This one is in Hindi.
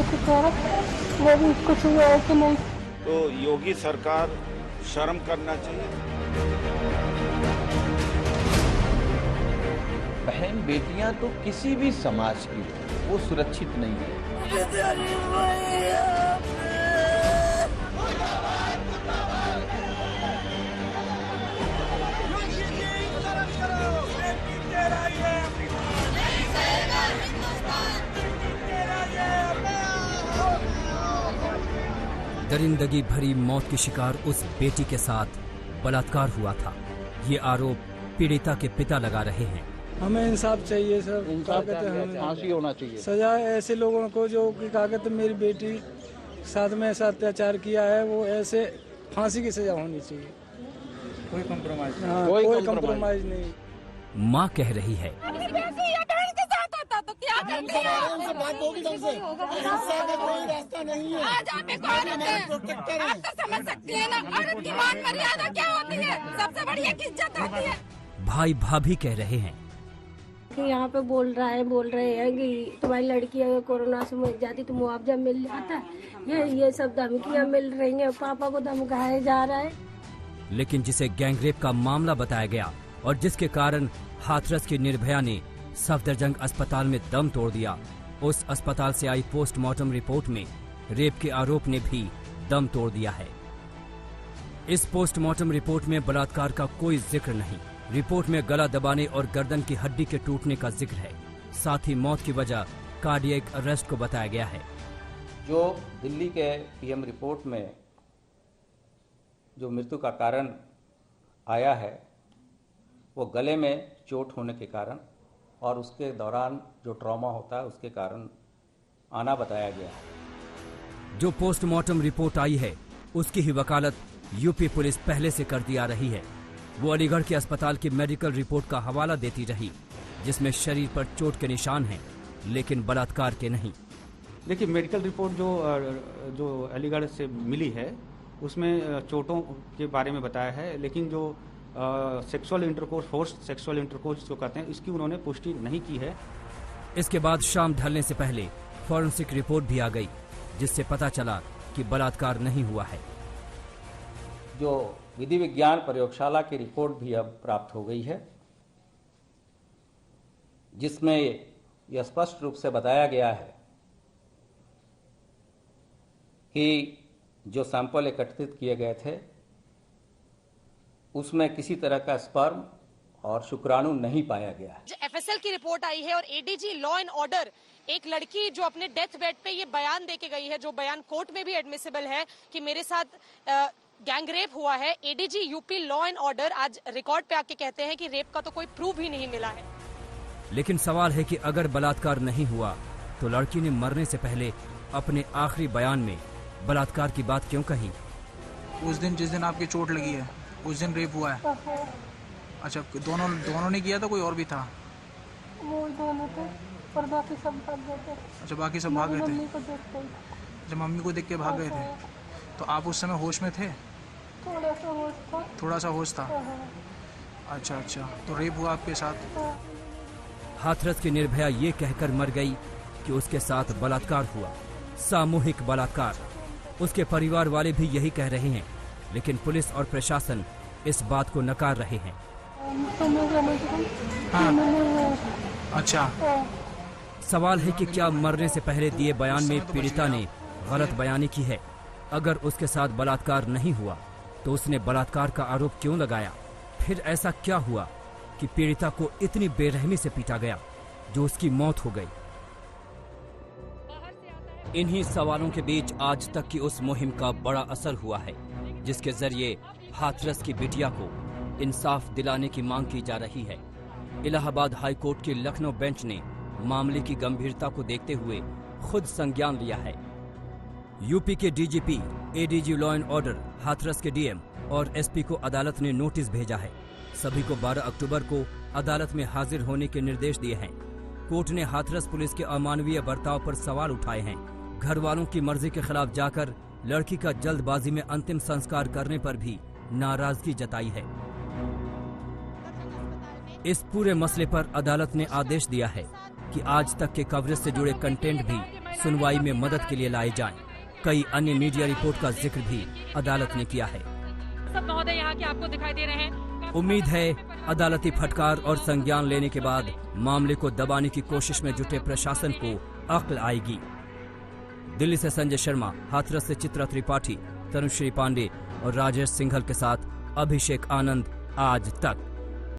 के कारण वो भी कुछ हुआ है कि नहीं। तो योगी सरकार शर्म करना चाहिए। बहन बेटियां तो किसी भी समाज की वो सुरक्षित नहीं है। दरिंदगी भरी मौत की शिकार उस बेटी के साथ बलात्कार हुआ था। ये आरोप पीड़िता के पिता लगा रहे हैं। हमें इंसाफ चाहिए सर। इंसाफ हमें फांसी होना चाहिए। सजा ऐसे लोगों को जो कि कागज मेरी बेटी साथ में ऐसा अत्याचार किया है, वो ऐसे फांसी की सजा होनी चाहिए। कोई कॉम्प्रोमाइज कोई कॉम्प्रोमाइज नहीं। माँ कह रही है तो क्या करते हैं? कोई रास्ता नहीं है। आज आप एक औरत हैं, आप तो समझ सकती है ना, औरत की मान मर्यादा क्या होती है, सबसे बड़ी एक इज्जत होती है। भाई भाभी कह रहे हैं कि यहाँ पे बोल रहे हैं कि तुम्हारी लड़की अगर कोरोना से मर जाती तो मुआवजा मिल जाता है। ये सब धमकियाँ मिल रही हैं, पापा को धमकाया जा रहा है। लेकिन जिसे गैंगरेप का मामला बताया गया और जिसके कारण हाथरस की निर्भया ने सफदरजंग अस्पताल में दम तोड़ दिया, उस अस्पताल से आई पोस्टमार्टम रिपोर्ट में रेप के आरोप ने भी दम तोड़ दिया है। इस पोस्टमार्टम रिपोर्ट में बलात्कार का कोई जिक्र नहीं। रिपोर्ट में गला दबाने और गर्दन की हड्डी के टूटने का जिक्र है। साथ ही मौत की वजह कार्डियक अरेस्ट को बताया गया है। जो दिल्ली के पीएम रिपोर्ट में जो मृत्यु का कारण आया है वो गले में चोट होने के कारण और उसके दौरान जो ट्रॉमा होता है उसके कारण आना बताया गया है। जो पोस्टमार्टम रिपोर्ट आई है उसकी ही वकालत यूपी पुलिस पहले से कर दिया रही है। वो अलीगढ़ के अस्पताल की मेडिकल रिपोर्ट का हवाला देती रही, जिसमें शरीर पर चोट के निशान हैं, लेकिन बलात्कार के नहीं। देखिए, मेडिकल रिपोर्ट जो अलीगढ़ से मिली है उसमें चोटों के बारे में बताया है, लेकिन जो sexual intercourse, force sexual intercourse जो कहते हैं, इसकी उन्होंने पुष्टि नहीं की है। इसके बाद शाम ढलने से पहले फॉरेंसिक रिपोर्ट भी आ गई, जिससे पता चला कि बलात्कार नहीं हुआ है। जो विधि विज्ञान प्रयोगशाला की रिपोर्ट भी अब प्राप्त हो गई है, जिसमें यह स्पष्ट रूप से बताया गया है कि जो सैंपल एकत्रित किए गए थे उसमें किसी तरह का स्पर्म और शुक्राणु नहीं पाया गया है। एफएसएल की रिपोर्ट आई है और एडीजी लॉ एंड ऑर्डर, एक लड़की जो अपने डेथ बेड पे ये बयान देके गई है, जो बयान कोर्ट में भी एडमिसिबल है कि मेरे साथ गैंगरेप हुआ है। ADG UP law and order आज रिकॉर्ड पे आके कहते हैं कि रेप का तो कोई प्रूफ ही नहीं मिला है। लेकिन सवाल है कि अगर बलात्कार नहीं हुआ तो लड़की ने मरने से पहले अपने आखिरी बयान में बलात्कार की बात क्यों कही? उस दिन जिस दिन आपकी चोट लगी है उस दिन रेप हुआ है। अच्छा, दोनों ने किया था, कोई और भी था? वो दोनों थे और बाकी सब भाग गए थे। अच्छा, बाकी सब भाग गए थे। जब मम्मी को देख के भाग गए थे तो आप उस समय होश में थे? थोड़ा सा होश था। अच्छा, तो रेप हुआ आपके साथ? हाथरस की निर्भया ये कहकर मर गई कि उसके साथ बलात्कार हुआ, सामूहिक बलात्कार। उसके परिवार वाले भी यही कह रहे हैं, लेकिन पुलिस और प्रशासन इस बात को नकार रहे हैं। अच्छा, सवाल है कि क्या मरने से पहले दिए बयान में पीड़िता ने गलत बयानी की है? अगर उसके साथ बलात्कार नहीं हुआ तो उसने बलात्कार का आरोप क्यों लगाया? फिर ऐसा क्या हुआ कि पीड़िता को इतनी बेरहमी से पीटा गया जो उसकी मौत हो गई? इन्हीं सवालों के बीच आज तक की उस मुहिम का बड़ा असर हुआ है, जिसके जरिए हाथरस की बिटिया को इंसाफ दिलाने की मांग की जा रही है। इलाहाबाद हाई कोर्ट की लखनऊ बेंच ने मामले की गंभीरता को देखते हुए खुद संज्ञान लिया है। यूपी के DGP, ADG law and order, Hathras के डीएम और एसपी को अदालत ने नोटिस भेजा है। सभी को 12 अक्टूबर को अदालत में हाजिर होने के निर्देश दिए हैं। कोर्ट ने हाथरस पुलिस के अमानवीय बर्ताव पर सवाल उठाए हैं। घर वालों की मर्जी के खिलाफ जाकर लड़की का जल्दबाजी में अंतिम संस्कार करने पर भी नाराजगी जताई है। इस पूरे मसले पर अदालत ने आदेश दिया है कि आज तक के कवरेज से जुड़े कंटेंट भी सुनवाई में मदद के लिए लाए जाएं। कई अन्य मीडिया रिपोर्ट का जिक्र भी अदालत ने किया है। सब महोदय यहाँ के आपको दिखाई दे रहे हैं। उम्मीद है अदालती फटकार और संज्ञान लेने के बाद मामले को दबाने की कोशिश में जुटे प्रशासन को अक्ल आएगी। दिल्ली से संजय शर्मा, हाथरस से चित्रा त्रिपाठी, तनुश्री पांडे और राजेश सिंघल के साथ अभिषेक आनंद, आज तक।